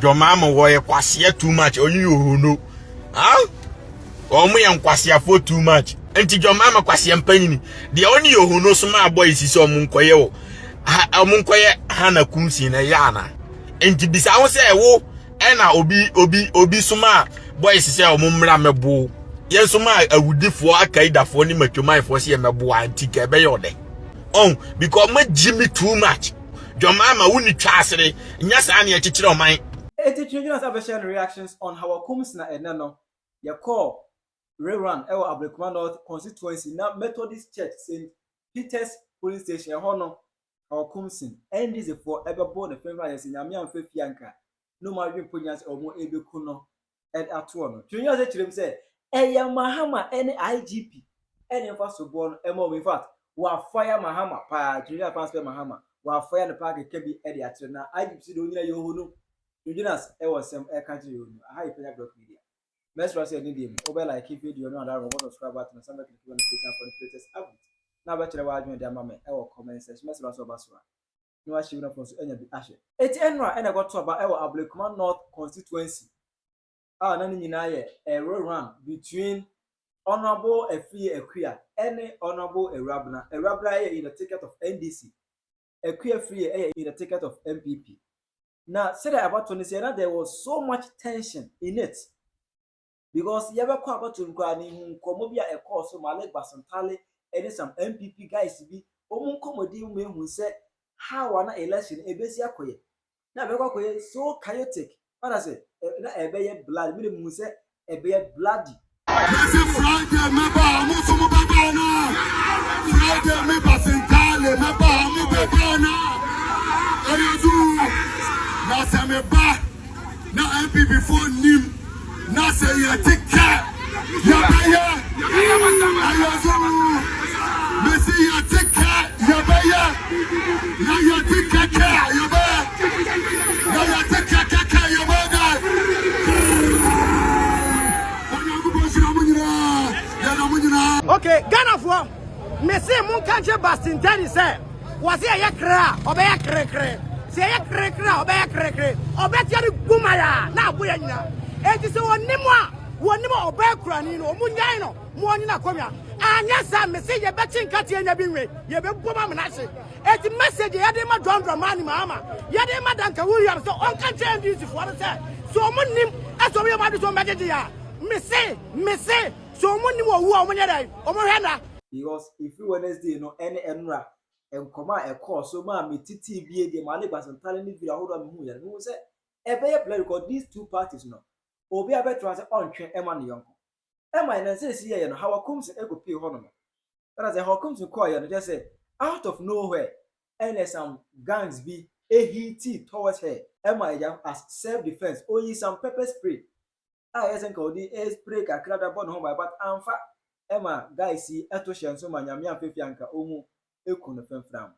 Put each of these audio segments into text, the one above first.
John Mahama wo nkwaseafuo too much only Yohunu. Omo nkwaseafuo too much. Enti John Mahama kwasea mpanyini. The only Yohunu so ma boy sisi omunkoye wo. Omunkoye Hawa Koomson na yana. Enti bisa wo se wo ena obi so ma boy sisi omumra mebo. Yen so ma awudifo akaidafo ni matwomanfo se mebo anti ka be yode. Because my Jimmy too much. John Mahama wuni twasere nya sa na ye kikire oman. Twene Jonas have shared reactions on Hawa Koomson na enano. Your call rerun ewo Ablekuma North constituency na Methodist Church St. Peter's police station hono Hawa Koomson NDC for ebebo the family as nyame amfa fianka no ma dwen ponyas omo ebeku no ato no Twene Jonas chirem say eya Mahama any IGP any mfa so bo no emo in fact wa fire Mahama pa Twene Jonas pass Mahama wa fire the park kebi e de atre na IGP do nyina Yohunu Twene Jonas ewo sem e ka je Yohunu aha Penyah block media. Let's try to do over like if video no and I subscribe button somebody click on the notification for the latest update. Now bet you wa adwon dey mama e wo comment section message so baso. No wa share na for so enya bi ahye. Eti enra e na go to aba e wo Ablekuma North constituency. Na ni nyina ye a run between Honorable Efie Ekwia and Honorable Erabna in the ticket of NDC. Ekwia free in the ticket of MPP. Now said about 20 years there was so much tension in it. Because you ever call about to Komobia a course of Malek Basantale and some MPP guys be Comodi who said how an election a besia quay. Now so chaotic. What I say? A bear blood, minimum who said a bear bloody. Friday, me Basantale, me Babana. Now me back. Now MPP for Nim. Now say you take care. Yabaya. Me see you take care. Yabaya. Now you take care. Yabaya. Now you take care. Yabaya. Okay, Ghana for me say mun kanje Bastin Tani say was here yakra obeya krekre. Say yakra obeya krekre. Obeti ri gumaya na aboya nyina. Eti se wonimo obekura ni no munyan no mo ni na komia anya sa me se ye bɛating katia nya binwe ye be boma me na hye eti message ye de ma John Mahama ye de ma danka William so on kan change this for say so munnim aso me ma do so mbege ya me se so munnim owu a omunya dai omuhwe na because if you Wednesday no any enra enkoma e call so ma me titi bie de ma le Basantale ni vira hodo me hu ye no say e be play because these two parties no obi abetwa say ontwe ema ne yonko ema na say see ye no Hawa Koomson ego pay hono no that say Hawa Koomson call ye no just say out of nowhere and some gangs be hit towards her ema as self defense only some pepper spray yes enka odi spray kakra da bon ho but amfa ema guys see eto hye nso ma nyame afefia nka omu eku no femfram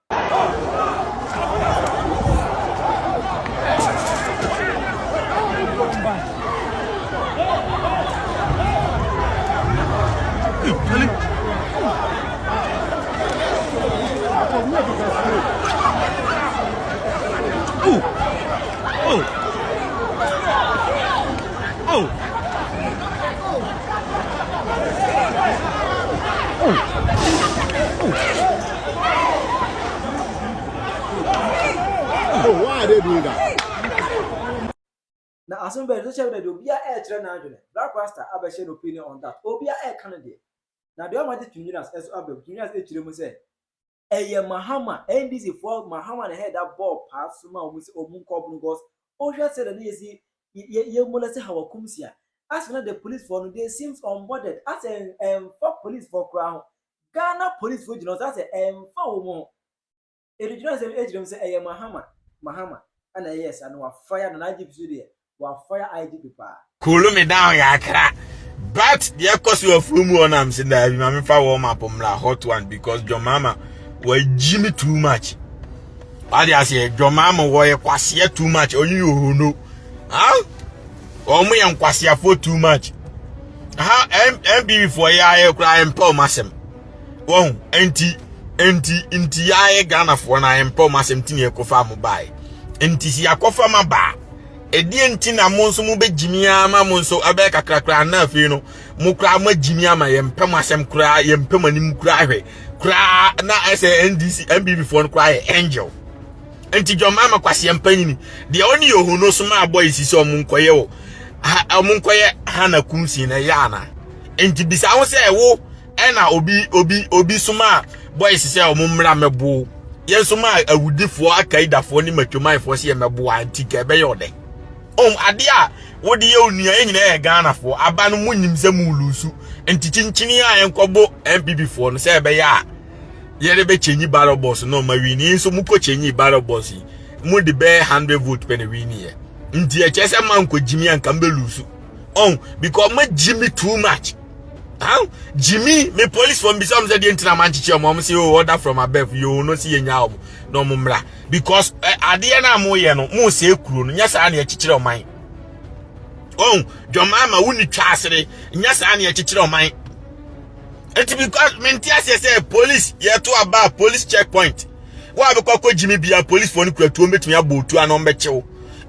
Why are they doing that? Now, as soon as they do, be a trend. Black Rasta have a shared opinion on that. Obia a candidate. Now, the other Twene Jonas as Abel, Twene Jonas H. say, Mahama, NDC for Mahama and head that ball pass Suma with Omunko Bungos. Osha said that ye molest Hawa Koomson. As for the police for they seems unboarded. As for police for crown. Ghana police for Jonas, as for more. It is H. say, Mahama, and yes, and we fire an IGP there. We fire IGP pa. Cool me down yakra. But the cause you from one I'm saying that I'm fa warm up on la hot one because John Mahama was Jimmy too much. What I say John Mahama was nkwaseafuo too much only Yohunu. Omo nkwaseafuo too much. How MB for ya cry empower masem. Won enti ya Ghana for na empower masem tin ye kofa mo bai. Enti si akofa ma ba. edie nti na mo nso mo be jimi ama mo nso abe kakrakra na afi no mo kra ma jimi ama yempem asem kra yempem anim kra hwe kra na ese NDC MBB for kra angel enti John Mahama kwase empanyini de oni Yohunu so ma boy sisi omunkoye wo omunkoye Hawa Koomson na yana enti bisa ho se wo ena obi suma boy sisi omumra mebo yenso ma awudifo akaidafo ni matwomanfo se mebo anti ka be yode ade a wode ye onua enyina ye Ghana fo aba no munyim se mu lusu enti chinchini a enkobo MPP fo no se be ya yere be chenyi ballot box no ma wini so muko chenyi ballot box mu de be 100 vote pe ne wini ye nti e chese man ko jimi anka mbe lusu because ma jimi too much Jimmy me police from bisam said the na manchiche mo say order from above you no see nya no mumra because ade na mo ye no mo se ekuro no nya sa na echichire oman John Mahama wuni twasere nya sa na echichire oman it because mentia say police ye to aba police checkpoint wa be kwakọ Jimmy bia police for no kwatu metumi abotu anom bechew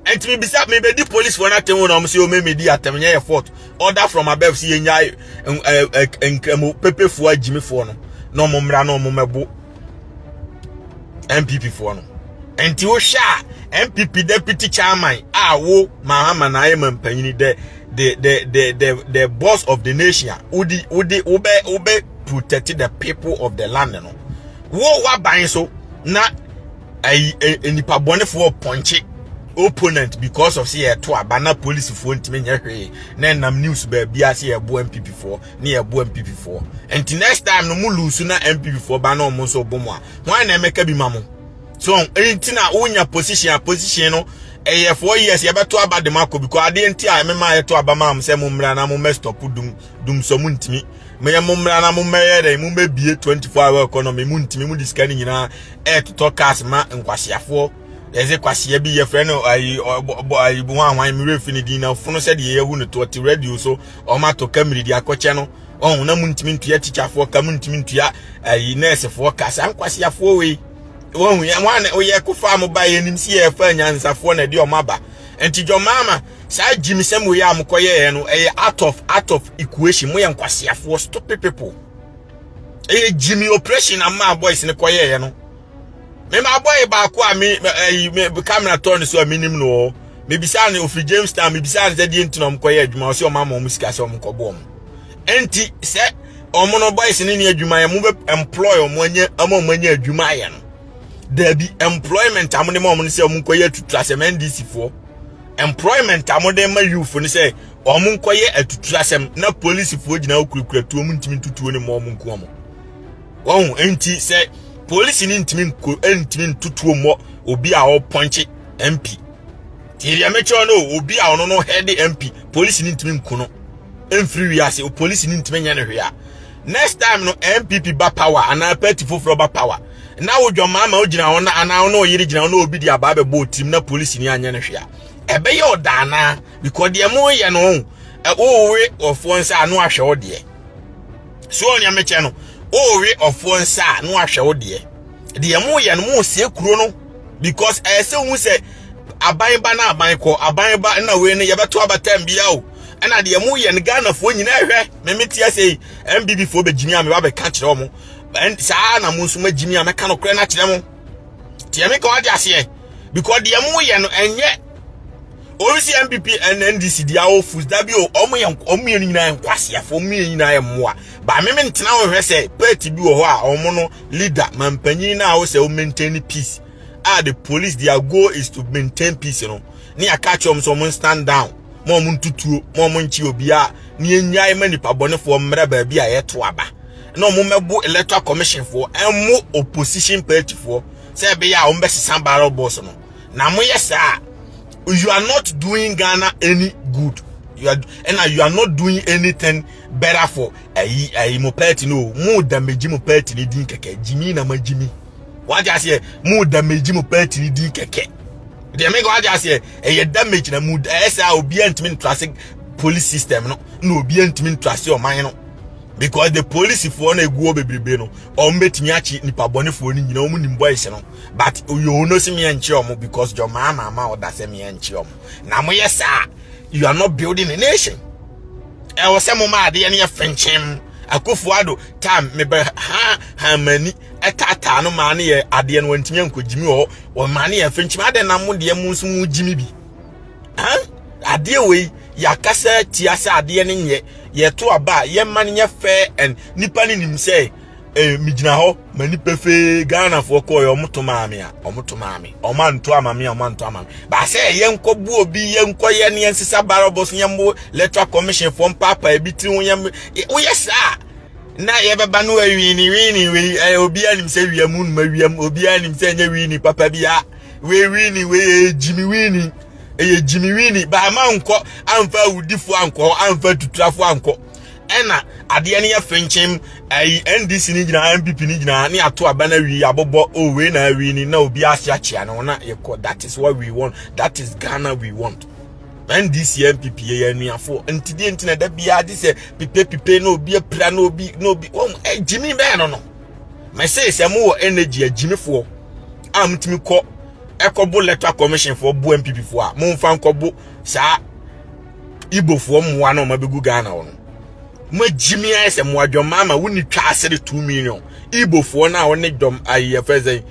enti me bisa me be di police for na tem no say o me di atem nya ye fort order from above see nya enkremo pepe fo Jimmy for no mumra no mumebo MPP for no enti wo sha MPP deputy chairman wo Mahama na ye mampanyini the boss of the nation udi protect the people of the land no wo wa ban so na nipa bone for ponche opponent because of say to abana police for ntime nya hwe na nam news ba bia say ebo MPP for na ebo MPP for and next time no mu lose na MPP for ba na omo so bomo a wan na emeka bi mamo so enti na unya position no 4 years ye beto aba de mako because ade enti a me ma ye to aba ma say mumra na mo stop dum so mu ntimi me ye mumra na mo meye de mo bie 24-hour economy mu ntimi mu discan nyina to cast ma nkwaseafuo eze kwase bi ye frɛ no ayi bu wan mi refi ni din na funu sɛ de Yohunu to ti radio so o ma to kamiri di akɔkye no na mu ntimi ntua teacherfo ka mu ntimi ntua ayi nursefoɔ kasa nkwaseafuo we wan ye ko fa mo ba ye nim si ye fa nyansafo na de o maba enti John Mahama sa Jimmy sem we am koye no out of equation mo ye nkwaseafuo stupid people Jimmy operation ama boys ne koye no me ma boy ba ko a me camera turn so minim no me bisa na ofi James Town me bisa na de ntinom koye adwuma o se o mama o sika se o mkobo o enti se omo no boys ne ne adwuma ye mo be employ o mo anya adwuma ye no there be employment amone ma omo se o mkoye atutrasem NDC for employment amode ma youth ni se o mo nkoye atutrasem na police for gina okurukura tuo mu ntimi tutuo ne mo nko omo enti se police ni ntimi tutuo mo obi a o ponche MP tiria mecho no obi a ono no head MP police ni ntimi nkuno emfiri wiase o police ni ntimi nya ne hwe a next time no MPP ba power ana party foforo ba power na wo John Mahama o gina wona ana ono yiri gina ono obi dia ba be bo team na police ni anya ne hwe a ebe ye odana because de mo ye no we of one say no ahwe wo de so onya meche no we of one say no ahwe wo de mo ye no mo se kuro no because say hu say aban ba na aban ko aban ba na we ne ye beto abatam bia o na de mo ye no Ghana fo nyina hwe me metia say MBB fo be jimi ame ba be ka kire omo and sa na mo nso ma jimi ame ka no kure na kire mo tie me ka wadi ase because de mo ye no enye Orisi MPP and NDC dia ofus da bi o omo nyina nkwaseafo omo nyina mmoa ba me ntena wo hwe se party bi wo ho a omo no leader mampanyin na wo se o maintain peace the police their goal is to maintain peace no ne catch them so stand down mo ntutuo mo nchi obi a ne nyai manipa bonefo mmra ba bi a yeto aba na mo mebu electoral commission for emu opposition party for say be ya o mbesisa ballot box no na mo yesa you are not doing Ghana any good. You are not doing anything better for a mo party no more damage mo party ni din keke Jimmy na ma Jimmy. What I say more damage mo party ni din keke. They make what I say a damage na mood esa obi antimi trust police system no obi antimi trust your man no. because the police for na egu obebrebe no o mbetimi achi nipa bone for ni nyina o mu nimboys no but you know see me enchi omo because John Mahama or that say me enchi omo na mo yes you are not building a nation e wo se mo ma ade ne fenchem Akufuado time me be ha mani etata no ma ne ye ade no wantimi ankogimi o ma ne ye fenchem ade na mo de mu nso mu gimi bi ade we yakasa tiasa ade ne nye ye to aba ye man nye fair and nipa ni nim say mijina ho mani pefe Ghana for koy omoto maame a omoto maame omanto amame omanto amame ba say ye nkobu obi ye nkoye ne ensisa barobos nyambo electoral commission from papa ebiti wonyam wo yes na ye beba no wini we obi anim say wiamu no mawiam obi anim say nya wini papa bia we wini we Jimmy wini Jimmy wini ba ma nko amfa udifo anko amfa tutrafo anko ena ade ne ye fenchem NDC ni gina MPP ni gina ni ato abana wi abobo o we na wi ni na obi asiachia na na ye call that is what we want, that is Ghana we want. NDC MPP ye nuafo ntidi ntina da bia de se pipe no obi apira no obi Jimmy be no me say se mo wo energy Jimmy fo amtimi ko ekobo electoral commission for bu MPP fo a mo mfa nkobo sa Igbo fo mo wa na ma begu Ghana wono mo Jimmy ase mo John Mahama woni twa asere 2 million Igbo fo na woni dom ayefeze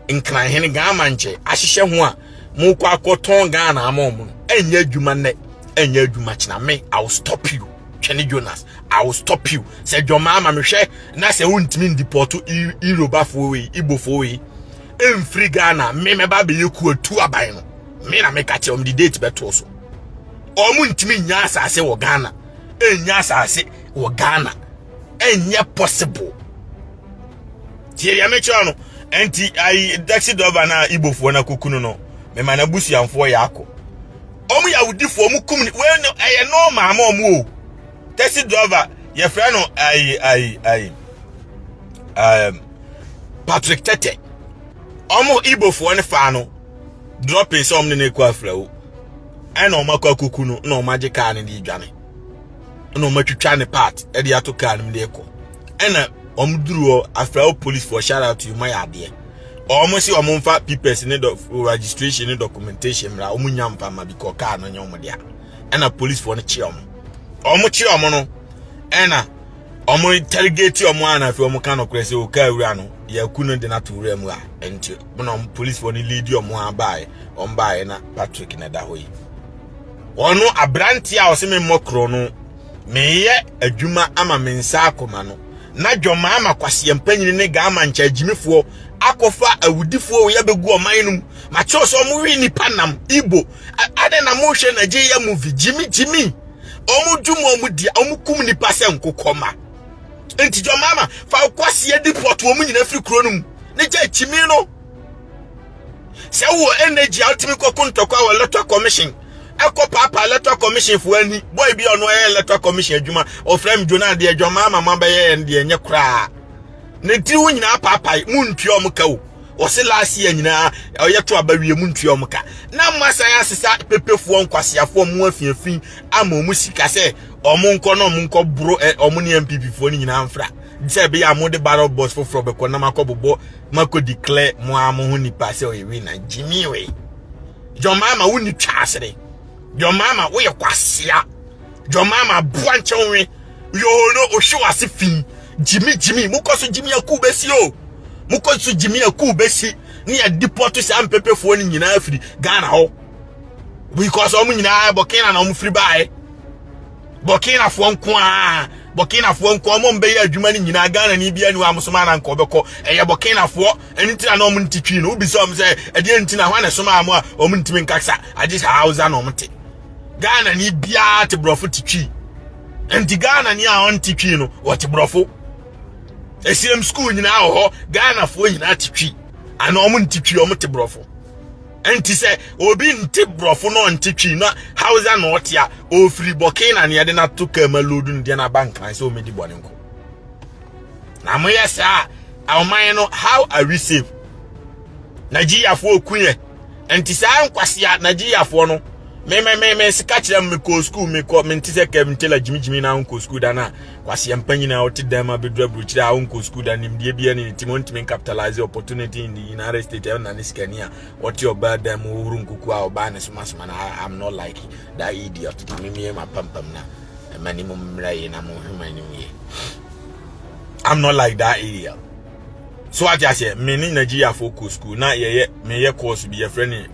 nkran hene Ghana nche ahyehye ho a mo kwa akoton Ghana amom no enya adwuma ne enya adwuma china me I will stop you Twene Jonas I will stop you say John Mahama me hwe na se wontimi deport Yoruba fo we Igbo fo we free Ghana me ba be yeku atu aban no me na me ka che the date beto so o mu ntimi nya asase wo Ghana enya asase wo Ghana enya possible tie ya me cho no enti ai taxi driver na Igbo fo na kokunu no me ma na busuamfo ya akọ o mu ya wudifo mu kum we no eye no ma ma o mu o taxi driver ye fra no Patrick Tete omo Igbo fo ne fa no dropping some ne kwa fra o ana o makwa kokunu na o maje ka ne di dwane na o matwitwa ne part e de ato ka ne de ko ana omduru afra police for shout out to you my ade omo si omo mfa papers ne do registration ne documentation mra omo nyampa ma because car no nyom de ana police for ne chi omo no ana omo interrogate omo ana fi omo kan okrese o ka awura no ya kunu de na to wura mu a enti na police for ne lead omo abae ombae na Patrick na da hoyi ono abranti a o se me mokro no meye adwuma ama mensa akoma no na John Mahama kwase mpanyini ne Ghana ncha agimifo akofa awudifo ya begu oman ma cho so mu wi ni panam Igbo ade na mo hwe na je ya movie Jimmy omu dwum omu dia omu kum ni pase nkokoma enti John Mahama fa kwase ya deport omu nyina firi kuro no ne je Jimmy no se wo energy ultimate kokuntokwa wa electoral commission eko papa electoral commission fu ani boy bi ono electoral commission adwuma o frame Jonah de John Mahama mamba ye de enye kra ne ti wo nyina papa muntuo mka o se last year nyina oye to abawie muntuo mka na mmasa ya sesa pepefuo nkwaseafuo mu afiafin ama mu sika se omunko no omunko bro omu ne MPP fuo nyina amfra se be ya mo de barrel boss for be ko na makobobo mako declare mo amu hu ni passe o yewi na Jimmy we John Mahama woni twasere John Mahama we kwasea John Mahama buanchenwe Yohunu oshiwase fin Jimmy mukoso Jimmy akubesi o mukoso Jimmy akubesi ni ya deport se ampepe fo ni nyina afiri Ghana ho because omu nyina Burkina na omu free bae Burkina fo nko omu mbe ya adwuma ni nyina Ghana ni bia ni wa musoma na nko beko eye Burkina fo enitina na omu ntitwi no ubi so omu se ede entina hwa na soma amu a omu ntimi nkaksa aje hausa na omu te Ghana ni bia te brofo titwi enti Ghana ni a on titwi no o te brofo esiem school nyina ho Ghana fo nyina titwi ana omu ntitwi omu te brofo enti se obi nti brofo no ntitwi na hausa na otia o free Burkina na yede na to kamaludu ndi na bankan so medi bonenko na mo yesa awman no how are we safe Nigeria fo kunye enti sa nkwase Nigeria fo no me catch them me go school me ko me ntise kem tela jimi na unko school da na kwase empanyi na oti dem abedru abruchi da unko school da nim de bia ni timonti men capitalize opportunity in the United States na ni skania oti oba dem uru nkuku a oba ne soma na I'm not like that idiot me ma pampam na mani mo mrai na mo hwani we I'm not like that idiot. So I just say me ni Nigeria for school na ye course be your friend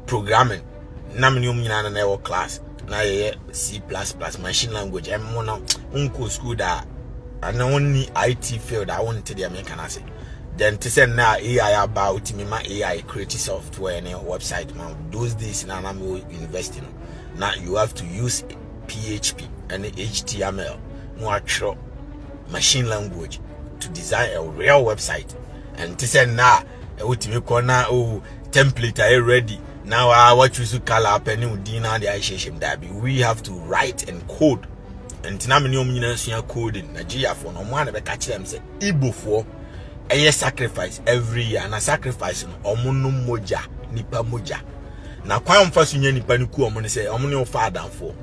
programming na me nyina na class na ye C++ machine language em mo na unko school da and only IT field I want to the American say then to say na AI about me ma AI create software and website man those days na I'm investing now you have to use PHP and HTML no actual machine language to design a real website and to say na ultimate corner template are ready now what you should call up and dinner the ISHM that we have to write and code and na many omnyina coding Nigeria for no one be catch them say Igbo for a sacrifice every year and a sacrifice no omunum moja nipa moja na kwan mfa so nya nipa niku omune say omune o father for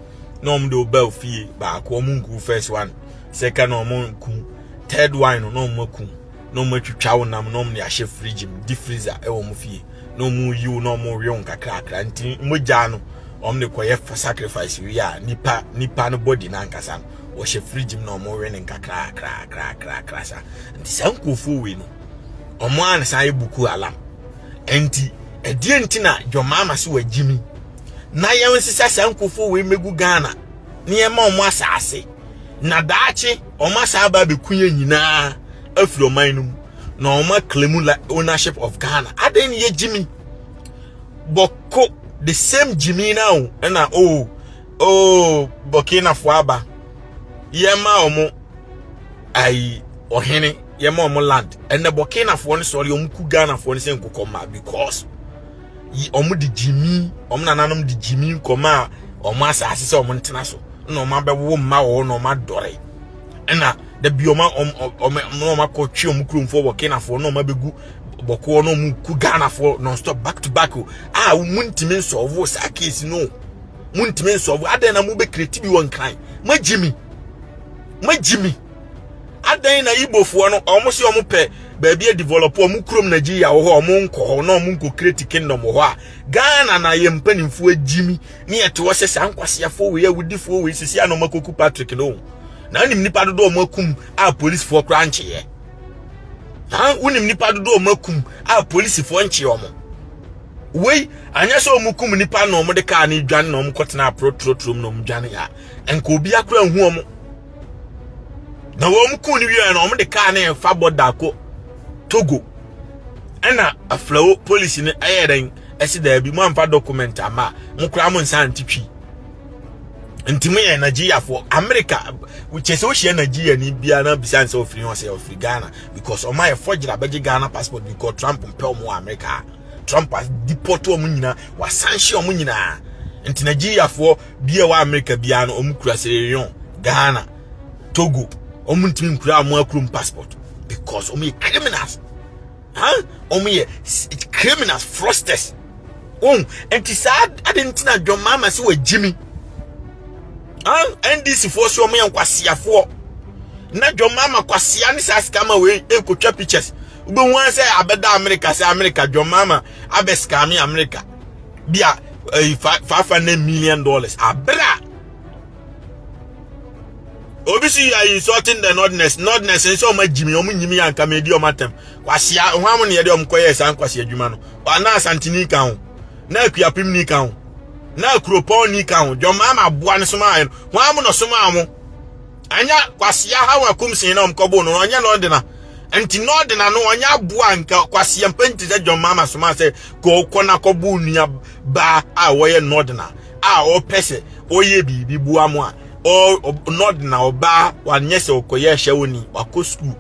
no omde obel fie ba ko omunku first one second omunku third one no omunku no matwitwa wonam no omne ahye fridge di freezer e wo mu fie no mu you no mu rion kakra nti moja no omne koye for sacrifice wi a nipa no body na nkasa wo hye fridge no mu wen kakra sa nti sankofu we no omo an san ebuku alam enti edie nti na John Mahama se wagimi na yen sisa sankofu we megu Ghana ne ema omo asase na daachi omo asaba be kunye nyina afro manum na omo claim ownership of Ghana aden ye jimi boko the same jimi now na Burkina Faso yema omo ai ohene yema omo land and the Burkina Faso sorry omku Ghana for se nkokoma because omo di jimi omo nananom di jimi nkoma omo asase se omo ntena so na omo abewo mma wo na omo adore na the bioma omo akotwe omo kromfo Burkina Faso na omo abegu boko no omo ku Ghana for non stop back to back muntime solve sa case no muntime solve adan na mu be create bi won kan majimi adan na Igbofo no omo se omo pe ba bia develop omo krom Nigeria wo ho omo nko na omo nko create kingdom wo a Ghana na ye mpanimfo agimi ne ye to se sa nkwaseafuo we awudifo we sisi ana makoku Patrick no na nim nipa dodo omo akum a police for crunch ye unim nipa dodo omo akum a police for nche omo we anya so omo kum nipa na omo de ka na dwan na omo kotena protrom na omo dwan ya enko obi akra hu omo na wo mku ni wi na omo de ka na fa boda ko Togo ena aflawo police ni ayeden esi da bi mo amfa document ama mukura mo nsan titwi ntimi ye Nigeria for America which is ocean Nigeria ni bia na bisan se ofiri on se ofiri Ghana because o my forge abeje Ghana passport because Trump mpel mo America Trump has deport o nyina wa sanction o nyina nti Nigeria for bia wa America bia no omukura Sierra Ghana Togo omuntimi nkura mo akrum passport because omo criminals omo criminals fraudsters enti sad adentina John Mahama se wagimi NDC force omo nkwaseafuo na John Mahama kwasea ne sa scam we ekotwa pictures ube wan say abeda America say America John Mahama abescam America bia $500 million abra obisi are insulting the nordness so ma jimi omu nyimi anka medi o matem kwasea hwamu ne yede omkoye san kwasea adwuma no na asantini kan ho na akuapim ni kan ho na akropon ni kan ho John Mahama boa ne soma ayo hwamu no soma amo anya kwasea Hawa Koomson na omkobo no anya no de na enti no de na no anya boa anka kwasea mpenti se John Mahama soma se ko na kobu nua ba a woye no de na o pese oye bibi boa mo a o not na oba wanye se okoye hwewoni wako school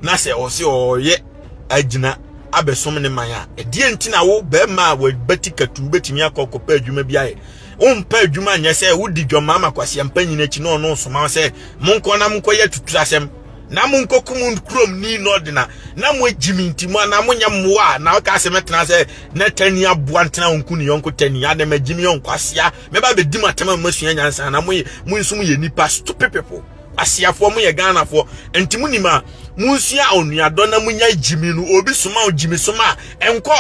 na se o se oye agina abesom ne manya edie ntina wo be ma wa batikatu betimi akokopa adwuma biaye umpa adwuma anya se wodi John Mahama kwase ampanyina chi no no soma se monko na monkoye tuturasem na mo nkokum krom ni no de na mo jimi ntimo na mo nya mmoa na ka se metena se na tani aboa ntena onku ni yonko tani ade ma jimi yonkwasea me ba be dim atema masua nyansa na mo nsum ye nipa stupid people asiafo mo ye Ghana fo entimu nima munsua onuado na munya jimi no obi soma o jimi soma enko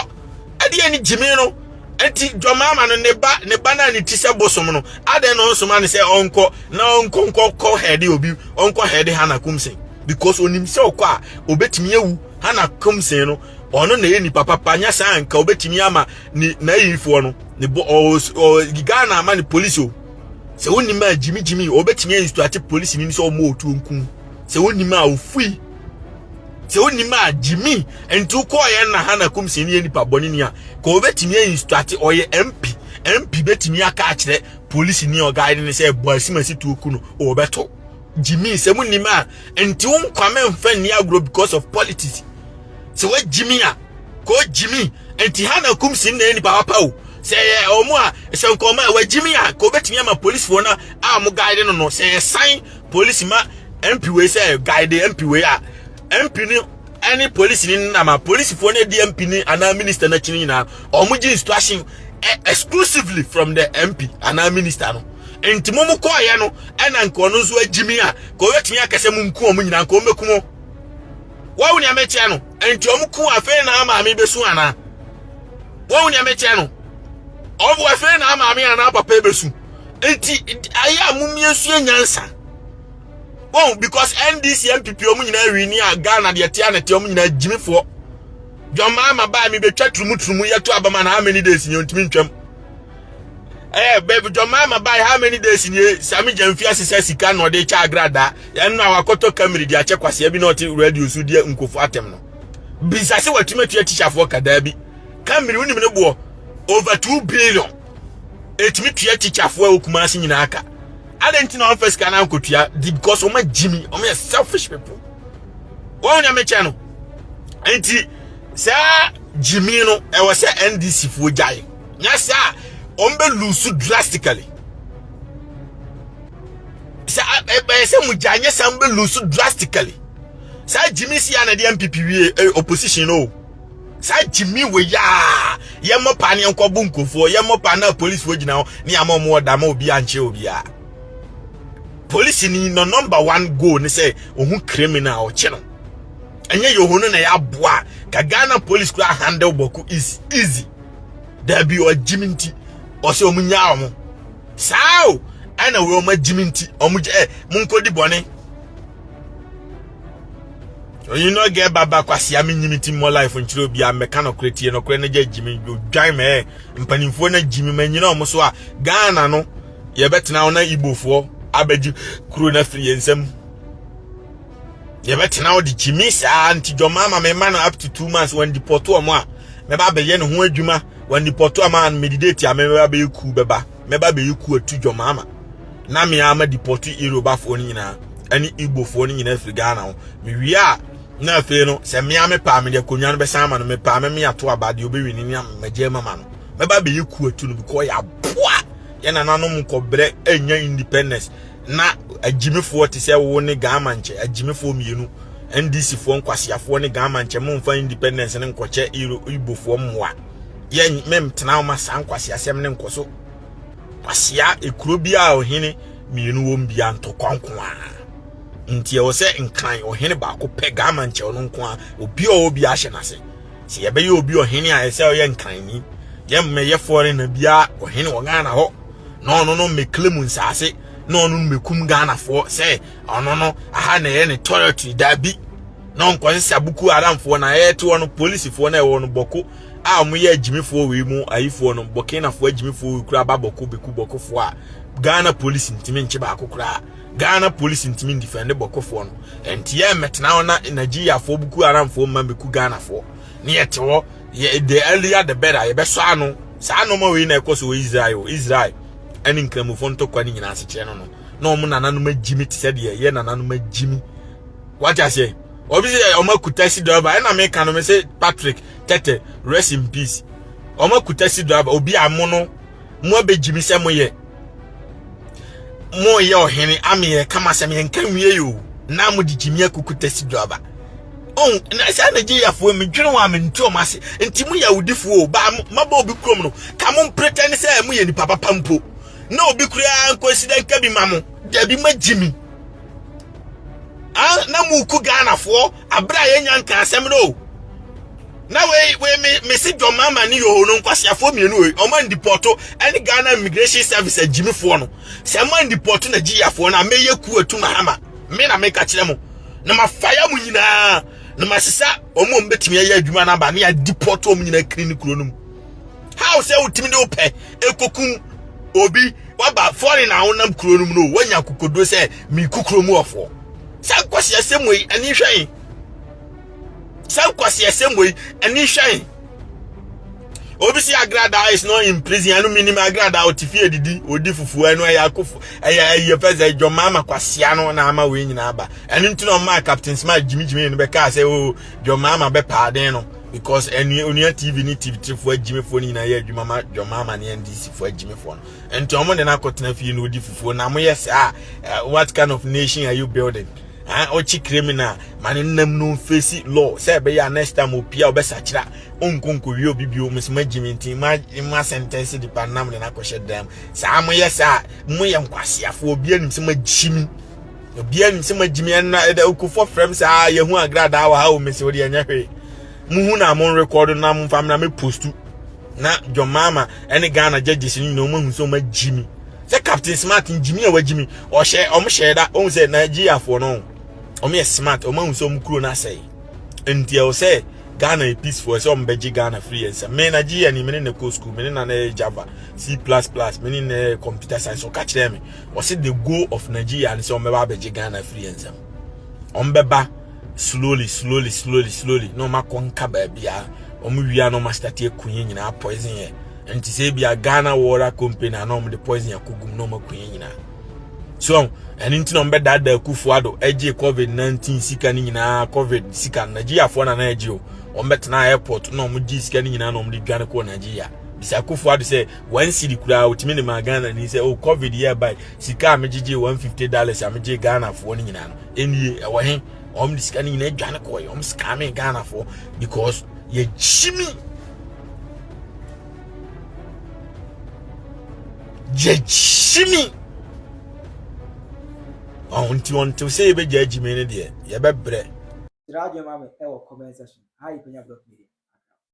ade ani jimi no enti John Mahama no ne ba na ni tise bosom no ade no soma ne se onko na onko head obi onko head Hawa Koomson because onim se okwa obetimi ewu Hawa Koomson no ono na ye ni papa nya sa anka obetimi ama ni na yifo no ne Ghana ama ni police o se woni ma jimi obetimi instruct police ni so mo otu onku se woni ma ofui se woni ma jimi entu ko ye na Hawa Koomson ni nipa boni ni a ko obetimi instruct oye MP betimi aka akire police ni o guide ni se boasimasi tu oku no obeto jimi se woni ma enti wonkwame mfa ni agro because of politics se we jimi a ko jimi enti Hawa Koomson na nipa papa o se omo a se nkoma we jimi a ko betimi ama police fo na a mo guide no se sign police ma MP we se guide MP we a MP ni any police ni na ma police fo na di MP ni ana minister na chini na omo gi instruction exclusively from the MP ana minister no enti momo ko ye no ena nko no so ajimi a ko wetimi akase mu nku omo nyina nko mekumo wa woni ameche no enti omo ku afe na ama me besu ana wa woni ameche no obo afe na ama me ana papa besu enti aya mumiesu nyansa well because NDC MPP omo nyina wi ni a Ghana de tia na te omo nyina jimi fo John Mahama ba mi betwa trumu yeto abama na how many days ni ontimi ntwam baby John Mahama ba how many days ni sami jamfi asese sika no de cha agrada ya no awakoto kamera di ache kwase bi no te radio so die nkofu atem no bisase watumetu ya teacher for kada bi kamera unim ne bo over 2 billion etimi tua teacher for okumasi nyina aka adenti na office kana nkotua because oma jimi oma selfish people won ya meche no enti sa jimi no e was say NDC fo jai nya sa ombe lose drastically sa se mujanye sa ombe lose drastically sa jimi si ana de MPP wi opposition no sa jimi we ya ye mo pa ne nkobu nkofo ye mo pa na police fo gina ni amomo da ma obi anche obi a police ni no number 1 goal ni say ohun criminal o che no enye Yohunu na ya boa ka Ghana police kura handle boku is easy there be o jiminti o se omunya omo sao ana we o ma jiminti omuje munkodi bone you know get baba kwase am nyimiti mo life nchiro bia mechanical create no kure na je jimi dwan me mpanimfo na jimi manyina omo so a Ghana no ye betena ona Igbofo abeji kuro na free ensem ye betena odi jimi sa anti John Mahama me man up to 2 months when deport omo a me ba be ye no ho adwuma when deport am and meditate am me ba be ku beba me ba be ku atu John Mahama na me ama deport Yoruba fo ni nyina ani Igbofo ni nyina free Ghana ho me wi a na fe no se me ame pa me de konwa no be sama no me pa me ato abade obi ni am maje mama no me ba be ku atu no because ya boa ye na nanom kobre enya independence na ajimifo te se wo ne Ghana nche ajimifo mienu NDC fo nkwaseafuo ne Ghana nche mo mfa independence ne nkoche Igbofo mmoa ye mem tena ma san kwase asem ne nkoso kwasea ekuro bia ohene mienu wo mbia ntokwankwa ntie wo se nkran ohene ba ko pe Ghana nche ono nko obi ahye nase se ye be ye obi ohene a ese ye nkran ni ye me ye foreign na bia ohene wo Ghana ho no me claim nsase no mekum Ghana fo say ono aha na ye ne toilet dabi no nkwase sabuku aramfo na ye to ono police fo na ye wono boko a mo ye ajimifo we mu ayifo no bokina fo ajimifo we kura ba boko beku boko fo a Ghana police ntimi nche ba akokura Ghana police ntimi defend boko fo no enti ye metena ona Nigeria fo buku aramfo ma beku Ghana fo ne ye tewo ye the earlier the better ye be so ano sa no ma we na ekoso Israel ani nkramofo ntokwa ni nyina asechire no na omo nananu magimi te said ye nananu magimi what I say obi say omo kutasi driver na me kan no me say Patrick Tete rest in peace omo kutasi driver obi amono mo abegimi se mo ye ohene ame ye kama se me nkan wie yo na mo di jimia kuku tesi doba on na sa Nigeria fo me dwene wa me nto mase enti mu ya wudifuo ba maba obi krom no ka mo pretend say mu ye ni papa pampo na obi kura consider ka bi mamo da bi magimi na mu ku Ghana fo abra ye nyanka asem no na we me si John Mahama ni Yohunu nkwaseafuo mienu o man deporto any Ghana immigration service agimi fo no se man deporto na Nigeria fo na meye ku atu Mahama me na me ka kire mo na mafaya mu nyina na masisa omo mbetimi ya adwuma na ba na ya deporto omo nyina kiri ni kuro no how say utimi de ope ekokun obi waba foreign na wonam kuro no no wanya kokodo say mi kukuro mu ofo sa kwase asemwe ani hwan sa kwase asemwe ani hwan obi si agrada is not in prison anu minimum agrada otifie didi odi fufu anu ya kofu ya pese John Mahama kwase anu na ama we nyina aba enu ntino ma captain smart jimi no be ka say oh John Mahama be pardon no because enu TV ni TV fu ajime fo ni na ya adwuma John Mahama ni NDC fu ajime fo no ento omo de na kotena fie no odi fufu na mo yes what kind of nation are you building ochi criminal man nam no face law say be ya next time opia obesachira onkonko wi obibio mesema jiminti ma sentence di panam na kwhye dam sa mo yesa mo ye nkwaseafuo obi anim sema jimi obi anim sema jimi na okufo frem sa yehu agrada wa ha o mesi odi anya hwe muhu na mo record na mo fam na me postu na John Mahama any Ghana judges ni no mo so ma jimi say Captain Smart jimi e wa jimi o hye o mo hye da o say Nigeria for no omo ye smart omo hunso mkuro na say enti o say Ghana e peaceful so mbeji Ghana free and me Nigeria ni me ne school me na Java C++ me ne computer science o ka kire me o say the goal of Nigeria and so meba beji Ghana free and some ombeba slowly no ma konka ba bia omo wia no ma start ekunye nyina poison ye enti say bia Ghana water company na no the poison yakugum no ma kunye nyina so and into number that the kufuado eje COVID-19 sika ni nyina COVID sika Nigeria fo na eje o ombetena airport no mo ji sika ni nyina no mo de dwane ko Nigeria bisa kufuado say one city kura otimi ne Ghana ni say oh COVID here by sika amegije $150 ameje Ghana fo ni nyina no enie e wo he om sika ni nyina dwane ko ye om sika me Ghana fo because ye chimi until say be judge me ne de ye be bre Radio Mama, comment section. Hi, Penyah Media.